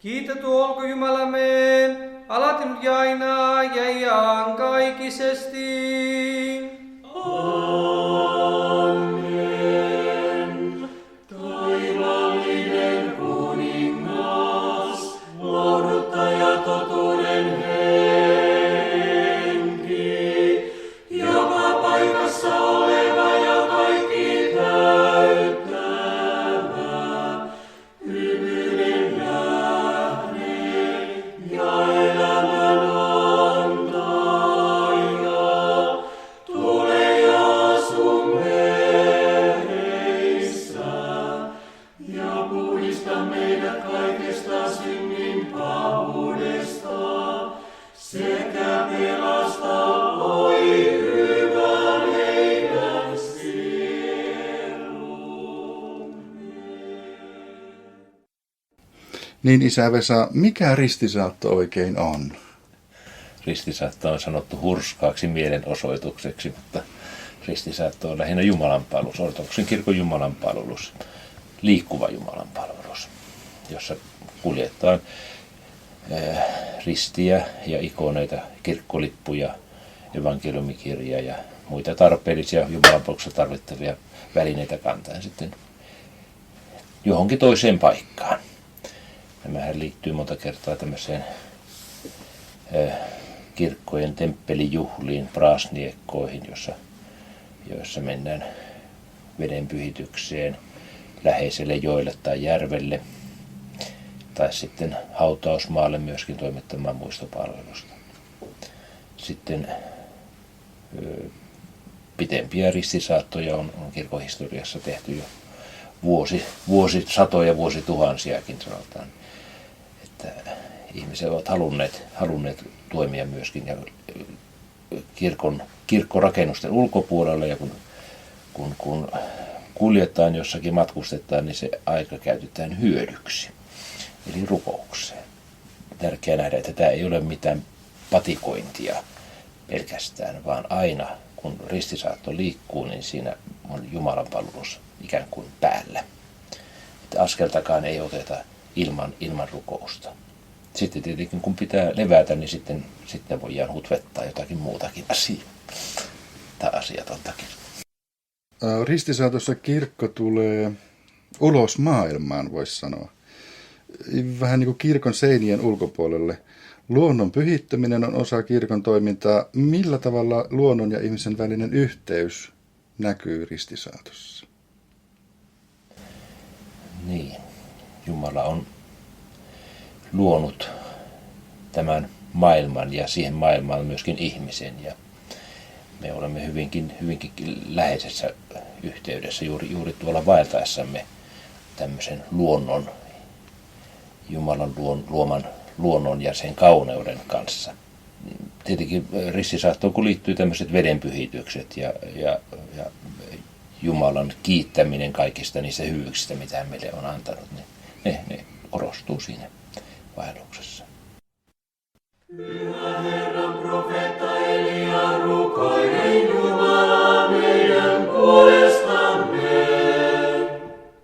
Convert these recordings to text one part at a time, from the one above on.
Kiitetty olko Jumalamme, alati nyt ja aina ja iankaikkisesti. Amen. Taivaallinen kuningas, lohduttaja totuuden henki, joka paikassa oleva ja kaikki täyttävä, hyvyyden lähde ja elämän antaja, tule ja asu meissä ja puhdista meidät kaikesta synnin pahuudesta sekä pelasta, oi hyvä meidän sielumme. Niin isä Vesa, mikä ristisaatto oikein on? Ristisaatto on sanottu hurskaaksi mielenosoitukseksi, mutta ristisaatto on lähinnä jumalanpalvelus, ortodoksen kirkon jumalanpalvelus, liikkuva jumalanpalvelus, jossa kuljetaan ristiä ja ikoneita, kirkkolippuja, evankeliumikirjaa ja muita tarpeellisia jumalanpalveluksessa tarvittavia välineitä kantaen sitten johonkin toiseen paikkaan. Nämähän liittyy monta kertaa tämmöiseen kirkkojen temppelijuhliin, praasniekkoihin, joissa mennään vedenpyhitykseen läheiselle joelle tai järvelle, tai sitten hautausmaalle myöskin toimittamaan muistopalvelusta. Sitten pitempiä ristisaattoja on kirkon historiassa tehty jo vuosisatoja, vuosituhansiakin sanotaan. Että ihmiset ovat halunneet toimia myöskin ja kirkkorakennusten ulkopuolella, ja kun kuljetaan jossakin, matkustetaan, niin se aika käytetään hyödyksi, eli rukoukseen. Tärkeää nähdä, että tämä ei ole mitään patikointia pelkästään, vaan aina kun ristisaatto liikkuu, niin siinä on Jumalan palvelus ikään kuin päällä. Että askeltakaan ei oteta ilman rukousta. Sitten tietenkin kun pitää levätä, niin sitten voidaan hutvettaa jotakin muutakin asiaa. Tai asiatontakin. Ristisaatossa kirkko tulee ulos maailmaan, voisi sanoa. Vähän niin kuin kirkon seinien ulkopuolelle. Luonnon pyhittäminen on osa kirkon toimintaa. Millä tavalla luonnon ja ihmisen välinen yhteys näkyy ristisaatossa? Niin, Jumala on luonut tämän maailman ja siihen maailmaan myöskin ihmisen. Ja me olemme hyvinkin läheisessä yhteydessä juuri tuolla vaeltaessamme tämmöisen luonnon, Jumalan luoman luonnon ja sen kauneuden kanssa. Tietenkin ristisaattoon kun liittyy tämmöiset vedenpyhitykset ja Jumalan kiittäminen kaikista niistä hyvyyksistä, mitä hän meille on antanut, niin ne korostuu siinä vaelluksessa. Pyhä Herran profeetta Elia rukoili Jumalaa meidän puolestamme.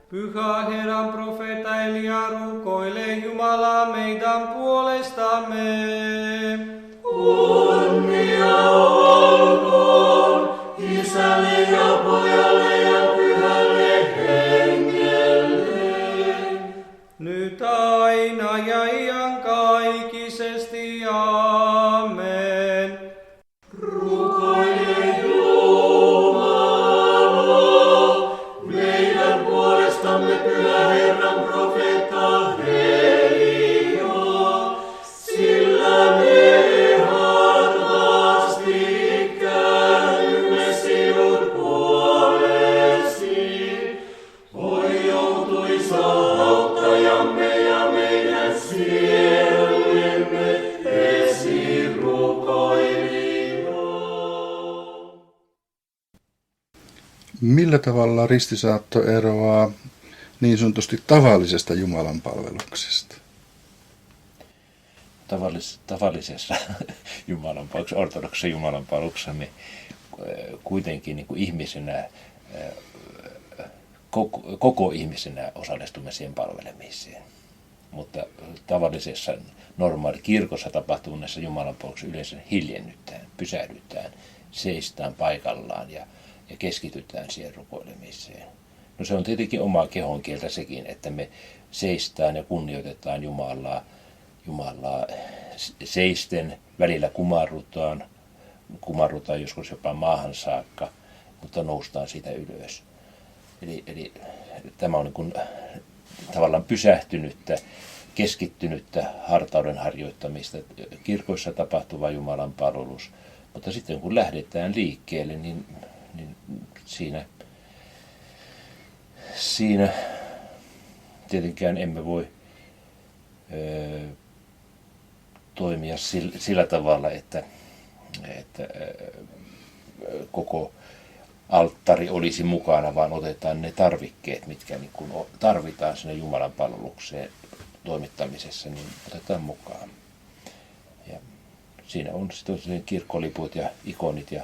Pyhä Herran profeetta Elia rukoilee Jumalaa meidän puolestamme. Kunnia olkoon Isälle ja Pojalle ja Pyhälle Hengelle. Nyt aina ja iankaikkisesti. Aamen. Rukoile Jumala meidän puolestamme, Pyhä Herran profeetta Elia, sillä me hartaasti käännymme sinun puolesi. Oi joutuisa auttajamme ja meidän sielujemme esirukoilija. Millä tavalla ristisaatto eroaa niin sanotusti tavallisesta Jumalan palveluksesta? Tavallisessa jumalanpalveluksessa, ortodoksessa jumalanpalveluksessa me kuitenkin niin kuin ihmisenä, koko ihmisenä osallistumme siihen palvelemiseen. mutta tavallisessa normaali kirkossa tapahtuneessa jumalanpalveluksessa yleensä hiljennytään, pysähdytään, seistään paikallaan ja keskitytään siihen rukoilemiseen. No se on tietenkin omaa kehon kieltä sekin, että me seistään ja kunnioitetaan Jumalaa seisten, välillä kumarrutaan joskus jopa maahan saakka, mutta noustaan siitä ylös. Eli tämä on niin kuin tavallaan pysähtynyttä, keskittynyttä hartauden harjoittamista, kirkoissa tapahtuva Jumalan palvelus. Mutta sitten kun lähdetään liikkeelle, niin siinä tietenkään emme voi toimia sillä tavalla, että koko alttari olisi mukana, vaan otetaan ne tarvikkeet, mitkä niin kuin tarvitaan sinne Jumalan palvelukseen toimittamisessa, niin otetaan mukaan. Ja siinä on sitten kirkkoliput ja ikonit ja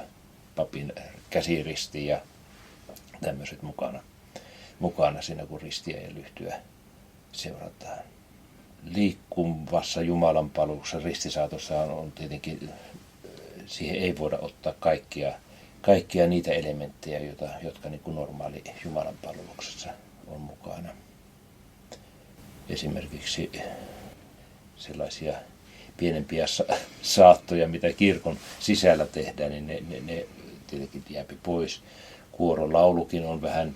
papin käsiristi ja tämmöiset mukana siinä, kun ristiä ja lyhtyä seurataan. Liikkuvassa Jumalan palveluksessa ristisaatossa on tietenkin, siihen ei voida ottaa kaikkia niitä elementtejä, jotka niin kuin normaali Jumalan palveluksessa on mukana. Esimerkiksi sellaisia pienempiä saattoja, mitä kirkon sisällä tehdään, niin ne tietenkin jääpi pois. Kuorolaulukin on vähän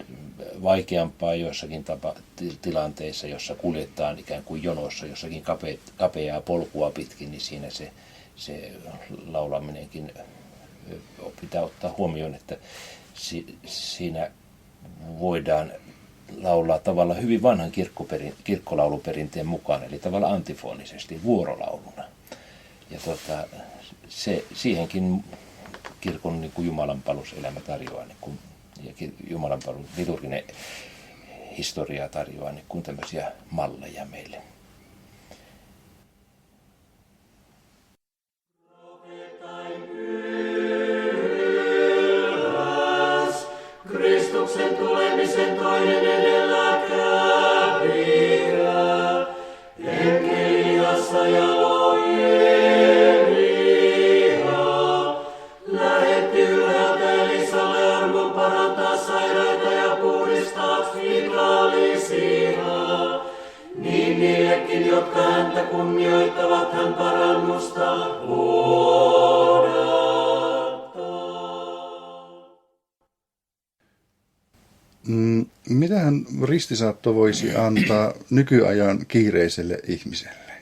vaikeampaa joissakin tilanteissa, jossa kuljetaan ikään kuin jonossa jossakin kapeaa polkua pitkin, niin siinä se laulaminenkin pitää ottaa huomioon, että siinä voidaan laulaa tavallaan hyvin vanhan kirkkolauluperinteen mukaan, eli tavallaan antifonisesti, vuorolauluna. Ja siihenkin kirkon niin kuin jumalanpalveluselämä tarjoaa, niin kuin, ja jumalanpalvelus liturginen historia tarjoaa niin kuin tämmöisiä malleja meille. Kristuksen tulemisen toinen edelläkävijä, enkeliassa ja Elia, lähetti ylhäältä Elisalle armon parantaa sairaita ja puhdistaa viallisia. Niin niillekin, jotka häntä kunnioittavat, hän parannusta odottaa. Mitähän ristisaatto voisi antaa nykyajan kiireiselle ihmiselle?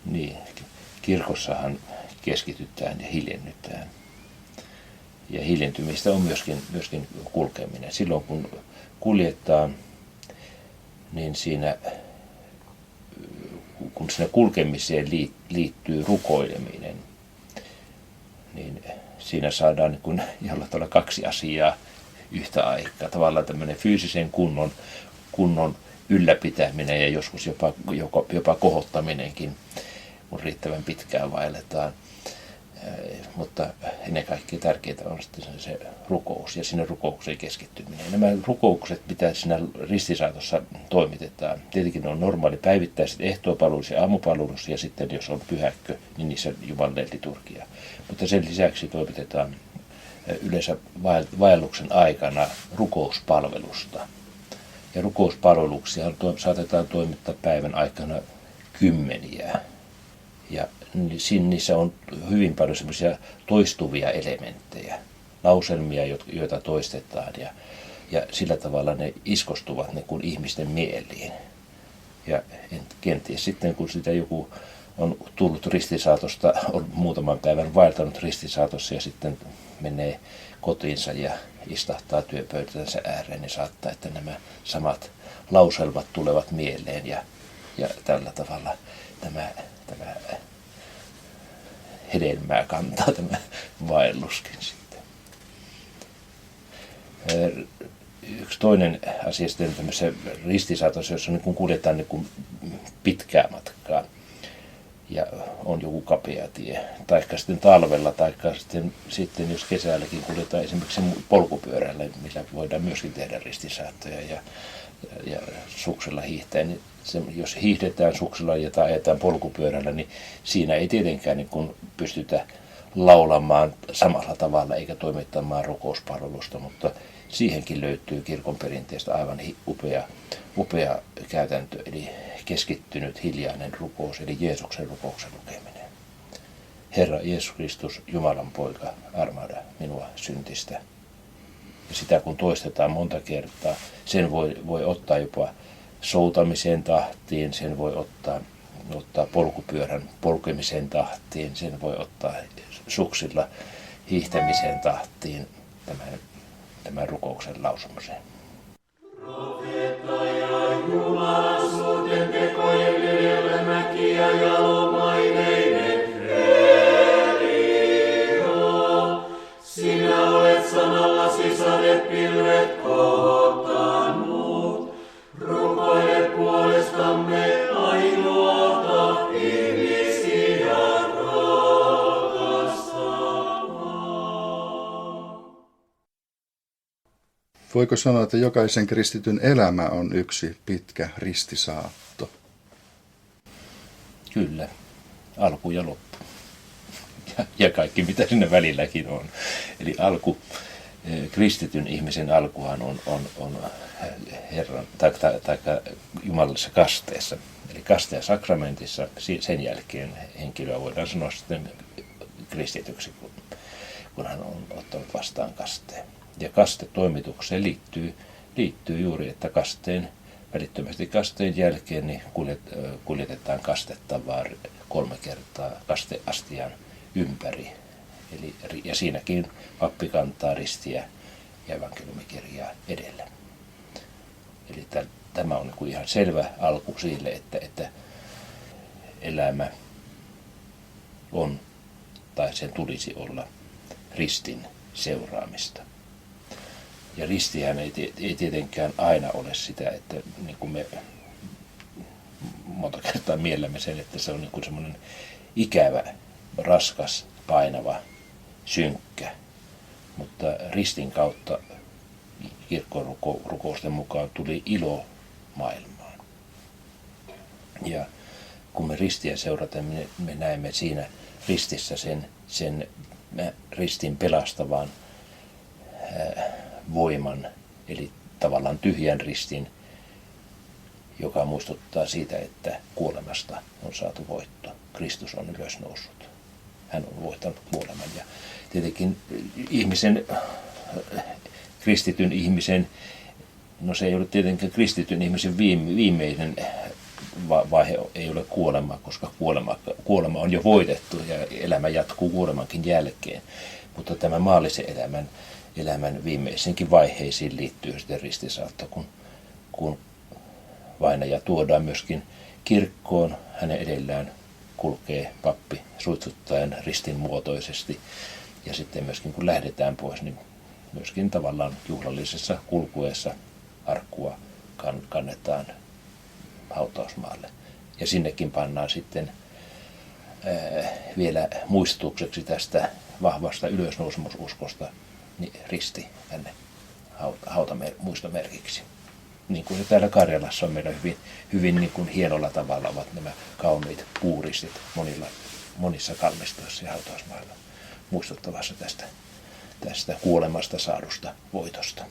Niin, kirkossahan keskitytään ja hiljennytään. Ja hiljentymistä on myöskin kulkeminen. Silloin kun kuljettaa, niin kun siinä kulkemiseen liittyy rukoileminen, niin siinä saadaan niin kuin jollain tavalla kaksi asiaa yhtä aikaa. Tavallaan tämmöinen fyysisen kunnon ylläpitäminen ja joskus jopa kohottaminenkin, kun riittävän pitkään vaelletaan. Mutta ennen kaikkea tärkeää on sitten se rukous ja sinne rukoukseen keskittyminen. Nämä rukoukset, mitä siinä ristisaatossa toimitetaan, tietenkin on normaali päivittäiset ehtoopalvelus ja aamupalvelus ja sitten jos on pyhäkkö, niin niissä Jumalan liturgia. Mutta sen lisäksi toimitetaan yleensä vaelluksen aikana rukouspalvelusta. Ja rukouspalveluksia saatetaan toimittaa päivän aikana kymmeniä. Ja niissä on hyvin paljon semmoisia toistuvia elementtejä, lauselmia, joita toistetaan ja sillä tavalla ne iskostuvat niin kuin ihmisten mieliin. Ja kenties sitten kun sitä joku on tullut ristisaatosta, on muutaman päivän vaeltanut ristisaatossa ja sitten menee kotiinsa ja istahtaa työpöytänsä ääreen, niin saattaa, että nämä samat lauselmat tulevat mieleen ja tällä tavalla tämä hedelmää kantaa tämä vaelluskin sitten. Yksi toinen asia sitten tämmöisessä ristisaatossa, jossa niin kuljetaan niin pitkää matkaa ja on joku kapea tie, taikka sitten talvella, taikka sitten jos kesälläkin kuljetaan esimerkiksi polkupyörällä, millä voidaan myöskin tehdä ristisaattoja ja suksella hiihtää, niin jos hiihdetään suksilla tai ajetaan polkupyörällä, niin siinä ei tietenkään niin kun pystytä laulamaan samalla tavalla eikä toimittamaan rukouspalvelusta, mutta siihenkin löytyy kirkon perinteestä aivan upea käytäntö, eli keskittynyt hiljainen rukous, eli Jeesuksen rukouksen lukeminen. Herra Jeesus Kristus, Jumalan poika, armahda minua syntistä. Ja sitä kun toistetaan monta kertaa, sen voi ottaa jopa soutamisen tahtiin, sen voi ottaa polkupyörän polkemisen tahtiin, sen voi ottaa suksilla hiihtämisen tahtiin tämän rukouksen lausumiseen. Profeetta ja Jumalan suurten tekojen edellä mäkiä jalomaineinen Elia. Sinä olet sanallasi sadepilvet kohottanut. Rukoile puolestamme ainoata ihmisiä rakastavaa. Voiko sanoa, että jokaisen kristityn elämä on yksi pitkä ristisaatto? Kyllä, alku ja loppu. Ja kaikki mitä sinne välilläkin on. Eli kristityn ihmisen alkuhan on Herran tai Jumalallisessa kasteessa. Eli kaste- ja sakramentissa sen jälkeen henkilöä voidaan sanoa sitten kristityksi, kun hän on ottanut vastaan kasteen. Ja kastetoimitukseen liittyy juuri, että välittömästi kasteen jälkeen niin kuljetetaan kastettavaa 3 kertaa kasteastian ympäri. Ja siinäkin pappi kantaa ristiä ja evankeliumikirjaa edellä. Eli tämä on niin ihan selvä alku sille, että elämä on, tai sen tulisi olla, ristin seuraamista. Ja ristihän ei tietenkään aina ole sitä, että niin kuin me monta kertaa miellämme sen, että se on niin kuin semmoinen ikävä, raskas, painava, synkkä. Mutta ristin kautta kirkon rukousten mukaan tuli ilo maailmaan. Ja kun me ristiä seurataan, me näemme siinä ristissä sen ristin pelastavan voiman, eli tavallaan tyhjän ristin, joka muistuttaa siitä, että kuolemasta on saatu voitto. Kristus on ylösnoussut. Hän on voittanut kuoleman. Ja tietenkin kristityn ihmisen, no se ei ole tietenkään kristityn ihmisen viimeinen vaihe ei ole kuolema, koska kuolema on jo voitettu ja elämä jatkuu kuolemankin jälkeen. Mutta tämä maallisen elämän viimeisenkin vaiheisiin liittyy sitten ristisaatto, kun vainaja tuodaan myöskin kirkkoon, hänen edellään kulkee pappi suitsuttaen ristin muotoisesti. Ja sitten myöskin kun lähdetään pois, niin myöskin tavallaan juhlallisessa kulkueessa arkkua kannetaan hautausmaalle. Ja sinnekin pannaan sitten vielä muistutukseksi tästä vahvasta ylösnousemususkosta niin risti tänne muistomerkiksi. Niin kuin se täällä Karjalassa on meillä hyvin niin kuin hienolla tavalla ovat nämä kauniit puuristit monissa kalmistoissa ja hautausmailla muistuttavassa tästä kuolemasta saadusta voitosta.